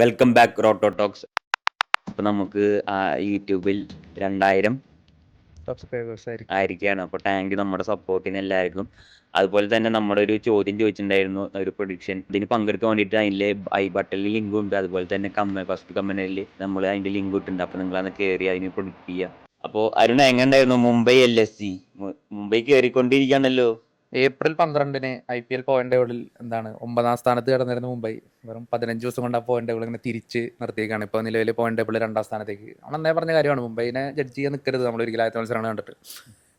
Welcome back റോട്ടോ talks. അപ്പോൾ നമുക്ക് യൂട്യൂബിൽ 2000 സബ്സ്ക്രൈബേഴ്സ് ആയിരിക്കും. ആയിരിക്കുകയാണ്. അപ്പോൾ താങ്ക് യു നമ്മുടെ സപ്പോർട്ടിന് എല്ലാവർക്കും. അതുപോലെ തന്നെ നമ്മുടെ ഒരു ചോദ്യം ചോദിച്ചിട്ടുണ്ടായിരുന്നു, ഒരു പ്രൊഡിക്ഷൻ. ഇതിന് പങ്കെടുക്കാൻ വേണ്ടിയിട്ട് അതിൻ്റെ ഐ ബട്ടണിൽ ലിങ്ക് ഉണ്ട്. അതുപോലെ തന്നെ ഫസ്റ്റ് കമൻറ്റിൽ നമ്മൾ അതിൻ്റെ ലിങ്ക് ഇട്ടുണ്ട്. അപ്പോൾ നിങ്ങളന്ന് കയറി അതിന് പ്രൊഡിക്റ്റ് ചെയ്യുക. അപ്പോൾ അരുൺ, എങ്ങനെ ഉണ്ടായിരുന്നു മുംബൈ LSG? മുംബൈ കയറിക്കൊണ്ടിരിക്കുകയാണല്ലോ. ഏപ്രിൽ 12-ന് IPL പോയിന്റ് ടേബിളിൽ 9ാം സ്ഥാനത്ത് കിടന്നിരുന്ന മുംബൈ വെറും 15 ദിവസം കൊണ്ട് ആ പോയിന്റ് ടേബിൾ ഇങ്ങനെ തിരിച്ച് നിർത്തിയേക്കാണ്. ഇപ്പോൾ നിലവിൽ പോയിന്റ് ടേബിൾ 2ാം സ്ഥാനത്തേക്ക്. നമ്മൾ എന്നേ പറഞ്ഞ കാര്യമാണ്, മുംബൈനെ ജഡ്ജ് ചെയ്യാൻ നിൽക്കരുത് നമ്മൾ ഒരിക്കലും ആദ്യത്തെ മത്സരങ്ങൾ കണ്ടിട്ട്.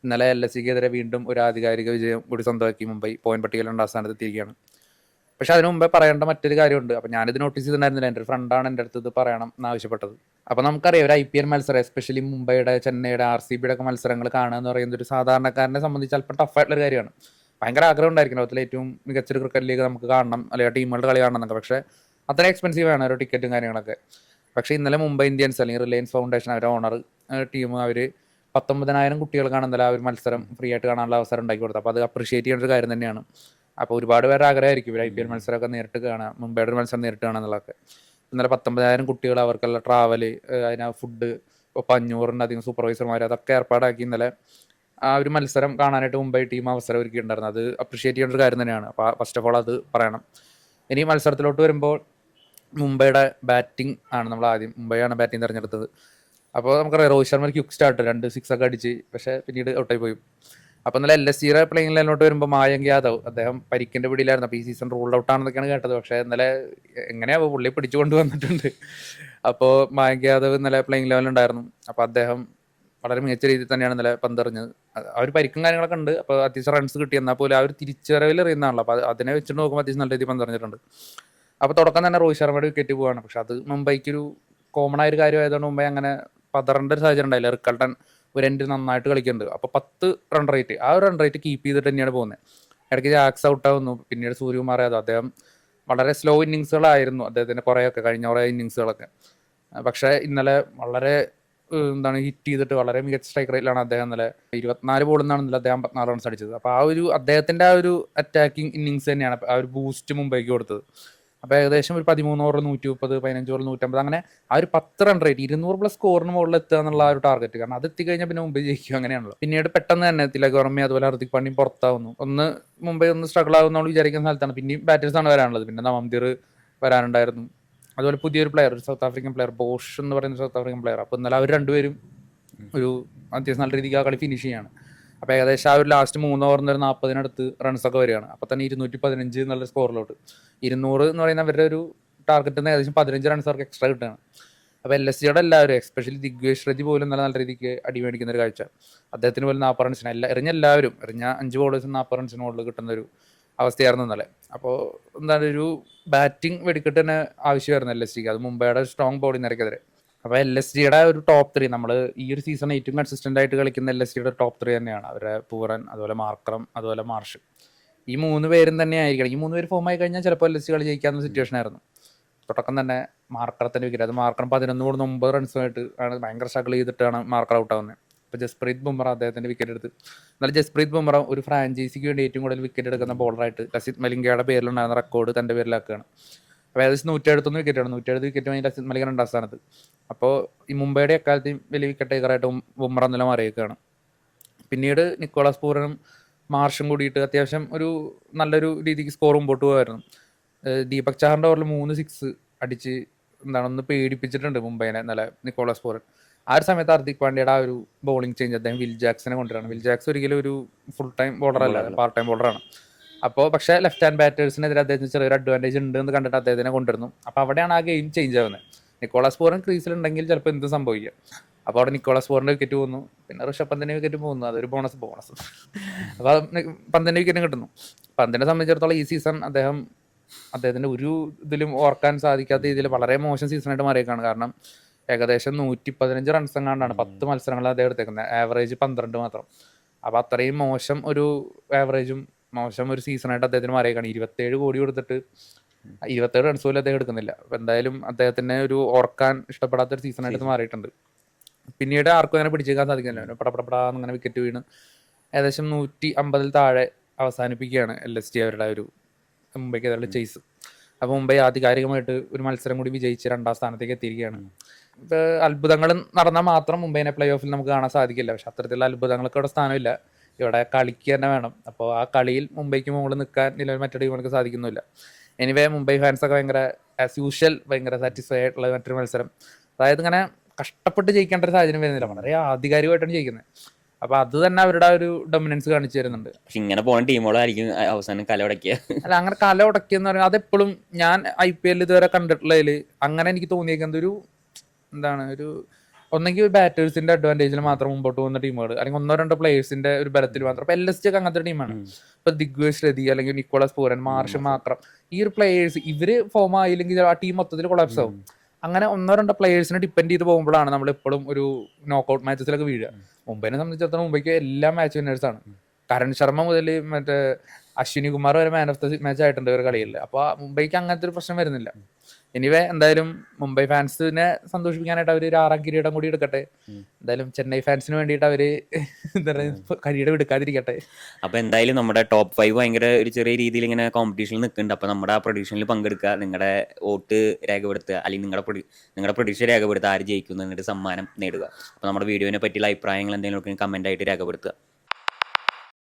ഇന്നലെ LSGക്കെതിരെ വീണ്ടും ഒരു ആധികാരിക വിജയം കൂടി സ്വന്തമാക്കി മുംബൈ പോയിന്റ് പട്ടികയിൽ 2ാം സ്ഥാനത്ത് എത്തിയിരിക്കുകയാണ്. പക്ഷെ അതിന് മുമ്പേ പറയേണ്ട മറ്റൊരു കാര്യമുണ്ട്. അപ്പോൾ ഞാനിത് നോട്ടീസ് ചെയ്തിട്ടുണ്ടായിരുന്നില്ല, എൻ്റെ ഒരു ഫ്രണ്ടാണ് എൻ്റെ അടുത്ത് ഇത് പറയണം എന്നാവശ്യപ്പെട്ടത്. അപ്പോൾ നമുക്കറിയാം, ഒരു IPL മത്സരം, എസ്പെഷ്യലി മുംബൈയുടെ, ചെന്നൈയുടെ, RCBയുടെ ഒക്കെ മത്സരങ്ങൾ കാണുക എന്ന് പറയുന്നത് ഒരു സാധാരണക്കാരനെ സംബന്ധിച്ച് അല്പം ടഫായിട്ടുള്ളൊരു കാര്യമാണ്. ഭയങ്കര ആഗ്രഹം ഉണ്ടായിരിക്കും ലോകത്തിലെ ഏറ്റവും മികച്ചൊരു ക്രിക്കറ്റ് ലീഗ് നമുക്ക് കാണണം, അല്ലെങ്കിൽ ടീമുകളുടെ കളി കാണണം എന്നൊക്കെ. പക്ഷേ അത്ര എക്സ്പെൻസീവ് ആണ് ഒരു ടിക്കറ്റും കാര്യങ്ങളൊക്കെ. പക്ഷേ ഇന്നലെ മുംബൈ ഇന്ത്യൻസ് അല്ലെങ്കിൽ റിലയൻസ് ഫൗണ്ടേഷൻ, അവരുടെ ഓണർ ടീം, അവർ 19,000 കുട്ടികൾക്കാണ് ഇന്നലെ ആ ഒരു മത്സരം ഫ്രീ ആയിട്ട് കാണാനുള്ള അവസരം ഉണ്ടാക്കി കൊടുത്തത്. അപ്പോൾ അത് അപ്രിഷിയേറ്റ് ചെയ്യേണ്ട ഒരു കാര്യം തന്നെയാണ്. അപ്പോൾ ഒരുപാട് പേര് ആഗ്രഹമായിരിക്കും ഒരു IPL മത്സരമൊക്കെ നേരിട്ട് കാണാം, മുംബൈയുടെ ഒരു മത്സരം നേരിട്ട് കാണാം എന്നുള്ളതൊക്കെ. ഇന്നലെ 19,000 കുട്ടികൾ, അവർക്കുള്ള ട്രാവല്, അതിന് ഫുഡ്, ഇപ്പോൾ 500-ലധികം സൂപ്പർവൈസർമാർ, അതൊക്കെ ഏർപ്പാടാക്കി ഇന്നലെ ആ ഒരു മത്സരം കാണാനായിട്ട് മുംബൈ ടീം അവസരം ഒരുക്കിയിട്ടുണ്ടായിരുന്നു. അത് അപ്രിഷിയേറ്റ് ചെയ്യേണ്ട ഒരു കാര്യം തന്നെയാണ്. അപ്പോൾ ഫസ്റ്റ് ഓഫ് ഓൾ അത് പറയണം. ഇനി മത്സരത്തിലോട്ട് വരുമ്പോൾ മുംബൈയുടെ ബാറ്റിംഗ് ആണ് നമ്മൾ ആദ്യം. മുംബൈയാണ് ബാറ്റിംഗ് തിരഞ്ഞെടുത്തത്. അപ്പോൾ നമുക്കറിയാം, രോഹിത് ശർമ്മ ക്യുക്ക് സ്റ്റാർട്ട് 2 6 ഒക്കെ അടിച്ച്, പക്ഷേ പിന്നീട് ഔട്ടായി പോയി. അപ്പോൾ ഇന്നലെ LSGയുടെ പ്ലേയിങ് ലൈനിലോട്ട് വരുമ്പോൾ മായങ്ക് യാദവ്, അദ്ദേഹം പരിക്കിൻ്റെ പിടിയിലായിരുന്നു. അപ്പോൾ ഈ സീസൺ റൂൾഡ് ഔട്ടാണെന്നൊക്കെയാണ് കേട്ടത്. പക്ഷേ ഇന്നലെ എങ്ങനെയാവും പുള്ളി പിടിച്ചു കൊണ്ടുവന്നിട്ടുണ്ട്. അപ്പോൾ മായങ്ക് യാദവ് ഇന്നലെ പ്ലേയിങ് ലെവലുണ്ടായിരുന്നു. അപ്പോൾ അദ്ദേഹം വളരെ മികച്ച രീതിയിൽ തന്നെയാണ് ഇന്നലെ പന്തെറിഞ്ഞത്. ആ ഒരു പരിക്കും കാര്യങ്ങളൊക്കെ ഉണ്ട്. അപ്പോൾ അത്യാവശ്യം റൺസ് കിട്ടി. എന്നാൽ പോലും ആ ഒരു തിരിച്ചറിവിൽ എറിയുന്നതാണല്ലോ. അപ്പോൾ അതിനെ വെച്ചിട്ട് നോക്കുമ്പോൾ അത്യാവശ്യം നല്ല രീതിയിൽ പന്തെറിഞ്ഞിട്ടുണ്ട്. അപ്പോൾ തുടക്കം തന്നെ രോഹിത് ശർമ്മയുടെ വിക്കറ്റ് പോവാണ്. പക്ഷെ അത് മുംബൈക്കൊരു കോമൺ ആയ ഒരു കാര്യമായതുകൊണ്ട് മുംബൈ അങ്ങനെ പതറേണ്ട ഒരു സാഹചര്യം ഉണ്ടായില്ല. റിക്കൾട്ടൺ ഒരു എൻഡ് നന്നായിട്ട് കളിക്കുന്നുണ്ട്. അപ്പോൾ 10 റൺ റേറ്റ്, ആ ഒരു റൺ റേറ്റ് കീപ്പ് ചെയ്തിട്ട് തന്നെയാണ് പോകുന്നത്. ഇടയ്ക്ക് ജാക്സ് ഔട്ട് ആവുന്നു, പിന്നീട് സൂര്യകുമാർ യാദവ്, അദ്ദേഹം വളരെ സ്ലോ ഇന്നിങ്സുകളായിരുന്നു അദ്ദേഹത്തിൻ്റെ കുറേയൊക്കെ, കഴിഞ്ഞ കുറേ ഇന്നിങ്സുകളൊക്കെ. പക്ഷേ ഇന്നലെ വളരെ ഹിറ്റ് ചെയ്തിട്ട് വളരെ മികച്ച സ്ട്രൈക്ക് റേറ്റിലാണ് അദ്ദേഹം ഇന്നലെ 24 ബോളിൽ നിന്നാണ് ഇന്നലെ അദ്ദേഹം 54 റൺസ് അടിച്ചത്. അപ്പോൾ ആ ഒരു അദ്ദേഹത്തിൻ്റെ ആ ഒരു അറ്റാക്കിംഗ് ഇന്നിങ്സ് തന്നെയാണ് ആ ഒരു ബൂസ്റ്റ് മുംബൈക്ക് കൊടുത്തത്. അപ്പോൾ ഏകദേശം ഒരു 13 ഓവർ 130, 15 ഓവർ 150, അങ്ങനെ ആ ഒരു 10 റൺ റേറ്റ് 200+ സ്കോറിന് മുകളിൽ എത്തുക എന്നുള്ള ആ ഒരു ടാർഗറ്റ്. കാരണം അത് എത്തിക്കഴിഞ്ഞാൽ പിന്നെ മുംബൈ ജയിക്കും, അങ്ങനെയാണല്ലോ. പിന്നീട് പെട്ടെന്ന് തന്നെ തിലക് വർമ്മ അതുപോലെ ഹർദിക് പാണ്ഡ്യയും പുറത്താവുന്നു. മുംബൈ സ്ട്രഗിൾ ആകുന്ന നമ്മൾ വിചാരിക്കുന്ന സ്ഥലത്താണ്. പിന്നെയും ബാറ്റേഴ്സാണ് വരാനുള്ളത്. പിന്നെ നവംതിർ വരാനുണ്ടായിരുന്നു. അതുപോലെ പുതിയൊരു പ്ലെയർ, ഒരു സൗത്ത് ആഫ്രിക്കൻ പ്ലെയർ, ബോഷ് എന്ന് പറയുന്ന സൗത്ത് ആഫ്രിക്കൻ പ്ലെയർ. അപ്പോൾ ഇന്നലെ അവർ രണ്ടുപേരും ഒരു അത്യാവശ്യം നല്ല രീതിക്ക് ആ കളി ഫിനിഷ് ചെയ്യാണ്. അപ്പോൾ ഏകദേശം ആ ഒരു ലാസ്റ്റ് 3 ഓവറിൽ ഒരു 40-നടുത്ത് റൺസൊക്കെ വരികയാണ്. അപ്പോൾ തന്നെ 215 എന്നുള്ള സ്കോറിലോട്ട്. 200 എന്ന് പറയുന്ന അവരുടെ ഒരു ടാർഗറ്റിൽ നിന്ന് ഏകദേശം 15 റൺസ് അവർക്ക് എക്സ്ട്രാ കിട്ടുകയാണ്. അപ്പോൾ LSGയുടെ എല്ലാവരും, എസ്പെഷ്യലി ദിഗ്വേഷ് റെഡ്ഡി പോലും നല്ല രീതിക്ക് അടി മേടിക്കുന്ന ഒരു കാഴ്ച. അദ്ദേഹത്തിന് പോലും 40 റൺസിന് എല്ലാവരും എറിഞ്ഞ 5 ബോളേഴ്സും 40 റൺസിന് മുകളിൽ കിട്ടുന്ന ഒരു അവസ്ഥയായിരുന്നു ഇന്നലെ. അപ്പോൾ ഒരു ബാറ്റിംഗ് വെടിക്കെട്ട് തന്നെ ആവശ്യമായിരുന്നു LSGക്ക്, അത് മുംബൈയുടെ സ്ട്രോങ് ബോളിംഗ് നിരക്കെതിരെ. അപ്പോൾ LSGയുടെ ഒരു ടോപ്പ് 3, നമ്മൾ ഈ ഒരു സീസൺ ഏറ്റവും കൺസിസ്റ്റൻ്റ് ആയിട്ട് കളിക്കുന്ന LSGയുടെ ടോപ്പ് 3 തന്നെയാണ്. അവരുടെ പൂറൻ, അതുപോലെ മാർക്രം, അതുപോലെ മാർഷ്. ഈ 3 പേരും തന്നെ ആയിരിക്കണം. ഈ 3 പേര് ഫോം ആയി കഴിഞ്ഞാൽ ചിലപ്പോൾ LSG കളി ജയിക്കാവുന്ന സിറ്റുവേഷൻ ആയിരുന്നു. തുടക്കം തന്നെ മാർക്കറത്തിൻ്റെ വിക്കറ്റ്, അത് മാർക്കർ 11 ബോളിൽ 9 റൺസുമായിട്ട് ആണ് ഭയങ്കര സ്ട്രഗിൾ ചെയ്തിട്ടാണ് മാർക്കർ ഔട്ട് ആവുന്നത്. ഇപ്പോൾ ജസ്പ്രീത് ബുംറ അദ്ദേഹത്തിൻ്റെ വിക്കറ്റ് എടുത്ത്. എന്നാൽ ജസ്പ്രീത് ബുംറ ഒരു ഫ്രാഞ്ചൈസിക്ക് വേണ്ടി ഏറ്റവും കൂടുതൽ വിക്കറ്റ് എടുക്കുന്ന ബോളറായിട്ട് ലസിത് മലിംഗയുടെ പേരിലുണ്ടായിരുന്ന റെക്കോർഡ് തൻ്റെ പേരിലാക്കുകയാണ്. അപ്പോൾ ഏകദേശം 171 വിക്കറ്റാണ്. 170 വിക്കറ്റ് വാങ്ങി ലസിത് മലിംഗ 2ാം സ്ഥാനത്ത്. അപ്പോൾ ഈ മുംബൈയുടെ എക്കാലത്തെയും വലിയ വിക്കറ്റ് ടേക്കറായിട്ട് ബുംറ നില മാറിയേക്കാണ്. പിന്നീട് നിക്കോളാസ് പൂരനും മാർഷും കൂടിയിട്ട് അത്യാവശ്യം ഒരു നല്ലൊരു രീതിക്ക് സ്കോർ മുമ്പോട്ട് പോകുമായിരുന്നു. ദീപക് ചാറിൻ്റെ ഓവറിൽ 3 6 അടിച്ച് ഒന്ന് പേടിപ്പിച്ചിട്ടുണ്ട് മുംബൈനെ ഇന്നലെ നിക്കോളാസ് പൂരൻ. ആ ഒരു സമയത്ത് ഹർദിക് പാണ്ഡ്യയുടെ ആ ഒരു ബോളിംഗ് ചേഞ്ച് അദ്ദേഹം വിൽ ജാക്സനെ കൊണ്ടുവരാണ്. വിൽ ജാക്സ് ഒരിക്കലും ഒരു ഫുൾ ടൈം ബോളറല്ല, പാർട്ട് ടൈം ബോളറാണ്. അപ്പോൾ പക്ഷേ ലെഫ്റ്റ് ഹാൻഡ് ബാറ്റേഴ്സിനെതിരെ അദ്ദേഹത്തിന് ചെറിയൊരു അഡ്വാൻറ്റേജ് ഉണ്ട് എന്ന് കണ്ടിട്ട് അദ്ദേഹത്തിനെ കൊണ്ടുവരുന്നു. അപ്പോൾ അവിടെയാണ് ആ ഗെയിം ചേഞ്ച് ആവുന്നത്. നിക്കോളാസ് പൂരൻ ക്രീസിലുണ്ടെങ്കിൽ ചിലപ്പോൾ എന്ത് സംഭവിക്കാം. അപ്പോൾ അവിടെ നിക്കോളാസ് പൂരൻ്റെ വിക്കറ്റ് പോകുന്നു, പിന്നെ ഋഷഭ് പന്തിൻ്റെ വിക്കറ്റ് പോകുന്നു, അതൊരു ബോണസ്. അപ്പോൾ പന്തിൻ്റെ വിക്കറ്റും കിട്ടുന്നു. പന്തിനെ സംബന്ധിച്ചിടത്തോളം ഈ സീസൺ അദ്ദേഹത്തിൻ്റെ ഒരു ഇതിലും ഓർക്കാൻ സാധിക്കാത്ത രീതിയിൽ വളരെ മോശം സീസണായിട്ട് മാറിയേക്കാണ്. കാരണം ഏകദേശം 115 റൺസ് എങ്ങാണ്ടാണ് 10 മത്സരങ്ങൾ അദ്ദേഹം എടുത്തേക്കുന്നത്, ആവറേജ് 12 മാത്രം. അപ്പോൾ അത്രയും മോശം ഒരു ആവറേജും മോശം ഒരു സീസണായിട്ട് അദ്ദേഹത്തിന് മാറിയേക്കാണ്. 27 കോടി കൊടുത്തിട്ട് 27 റൺസ് പോലും അദ്ദേഹം എടുക്കുന്നില്ല. അപ്പോൾ എന്തായാലും അദ്ദേഹത്തിന് ഒരു ഓർക്കാൻ ഇഷ്ടപ്പെടാത്തൊരു സീസണായിട്ട് മാറിയിട്ടുണ്ട്. പിന്നീട് ആർക്കും അങ്ങനെ പിടിച്ചേക്കാൻ സാധിക്കുന്നില്ല. പടപടപടാന്നിങ്ങനെ വിക്കറ്റ് വീണ് ഏകദേശം 150-ൽ താഴെ അവസാനിപ്പിക്കുകയാണ് LSG അവരുടെ ഒരു മുംബൈക്കെതിരെ ചേസ്. അപ്പോൾ മുംബൈ ആധികാരികമായിട്ട് ഒരു മത്സരം കൂടി വിജയിച്ച് 2ാം സ്ഥാനത്തേക്ക് എത്തിയിരിക്കുകയാണ്. ഇപ്പോൾ അത്ഭുതങ്ങൾ നടന്നാൽ മാത്രം മുംബൈനെ പ്ലേ ഓഫിൽ നമുക്ക് കാണാൻ സാധിക്കില്ല. പക്ഷെ അത്തരത്തിലുള്ള അത്ഭുതങ്ങൾക്ക് ഇവിടെ സ്ഥാനമില്ല. ഇവിടെ കളിക്ക് തന്നെ വേണം. അപ്പോൾ ആ കളിയിൽ മുംബൈക്ക് മുകളിൽ നിൽക്കാൻ നിലവിൽ മറ്റു ടീമുകൾക്ക് സാധിക്കുന്നില്ല. എനിവേ മുംബൈ ഫാൻസൊക്കെ ഭയങ്കര ആസ് യൂഷ്വൽ ഭയങ്കര സാറ്റിസ്ഫൈ ആയിട്ടുള്ള മറ്റൊരു മത്സരം. അതായത് ഇങ്ങനെ കഷ്ടപ്പെട്ട് ജയിക്കേണ്ട ഒരു സാഹചര്യം വരുന്നില്ല, വളരെ ആധികാരികമായിട്ടാണ് ജയിക്കുന്നത്. അപ്പോൾ അത് തന്നെ അവരുടെ ഒരു ഡൊമിനൻസ് കാണിച്ചു തരുന്നുണ്ട്. പക്ഷെ ഇങ്ങനെ പോകുന്ന ടീമുകളായിരിക്കും അവസാനം കലവടക്കിയ. അല്ല, അങ്ങനെ കല ഉടക്കിയെന്ന് പറയുന്നത് അതെപ്പോഴും ഞാൻ IPL ഇതുവരെ കണ്ടിട്ടുള്ളതിൽ അങ്ങനെ എനിക്ക് തോന്നിയേക്കുന്നത് ഒരു ഒന്നെങ്കിൽ ബാറ്റേഴ്സിന്റെ അഡ്വാൻറ്റേജിൽ മാത്രം മുമ്പോട്ട് പോകുന്ന ടീമുകൾ, അല്ലെങ്കിൽ 1-2 പ്ലേയേഴ്സിന്റെ ഒരു ബലത്തിൽ മാത്രം. ഇപ്പൊ LSG ഒക്കെ അങ്ങനത്തെ ടീമാണ്. ഇപ്പൊ ദിഗ്വേഷ് രതി അല്ലെങ്കിൽ നിക്കോളാസ് പൂരൻ, മാർഷ് മാത്രം, ഈ ഒരു പ്ലേയേഴ്സ് ഇവര് ഫോം ആയില്ലെങ്കിൽ ആ ടീം മൊത്തത്തിൽ കൊളാപ്സ് ആവും. അങ്ങനെ 1-2 പ്ലേയേഴ്സിനെ ഡിപ്പെൻഡ് ചെയ്ത് പോകുമ്പോഴാണ് നമ്മൾ എപ്പോഴും ഒരു നോക്കൌട്ട് മാച്ചസിലൊക്കെ വീഴുക. മുംബൈനെ സംബന്ധിച്ചിടത്തോളം മുംബൈക്ക് എല്ലാ മാച്ച് വിന്നേഴ്സാണ്. കരൺ ശർമ്മ മുതൽ മറ്റേ അശ്വിനി കുമാർ വരെ മാൻ ഓഫ് ദ മാച്ച് ആയിട്ടുണ്ട് ഒരു കളിയിൽ. അപ്പോൾ മുംബൈക്ക് അങ്ങനത്തെ ഒരു പ്രശ്നം വരുന്നില്ല. എനിവേ എന്തായാലും മുംബൈ ഫാൻസിനെ സന്തോഷിപ്പിക്കാനായിട്ട് അവർ ഒരു 6ാം കിരീടം കൂടി എടുക്കട്ടെ. എന്തായാലും ചെന്നൈ ഫാൻസിന് വേണ്ടിയിട്ട് അവര് എന്താ പറയുക കിരീടം എടുക്കാതിരിക്കട്ടെ. അപ്പൊ എന്തായാലും നമ്മുടെ ടോപ്പ് 5 ഭയങ്കര ഒരു ചെറിയ രീതിയിൽ ഇങ്ങനെ കോമ്പറ്റീഷനിൽ നിൽക്കുന്നുണ്ട്. അപ്പൊ നമ്മുടെ ആ പ്രൊഡിക്ഷനിൽ പങ്കെടുക്കുക, നിങ്ങളുടെ വോട്ട് രേഖപ്പെടുത്തുക, അല്ലെങ്കിൽ നിങ്ങളുടെ പ്രൊഡിക്ഷൻ രേഖപ്പെടുത്തുക, ആര് ജയിക്കുന്നു എന്നിട്ട് സമ്മാനം നേടുക. അപ്പൊ നമ്മുടെ വീഡിയോനെ പറ്റിയുള്ള അഭിപ്രായങ്ങൾ എന്തെങ്കിലും കമന്റ് ആയിട്ട് രേഖപ്പെടുത്തുക.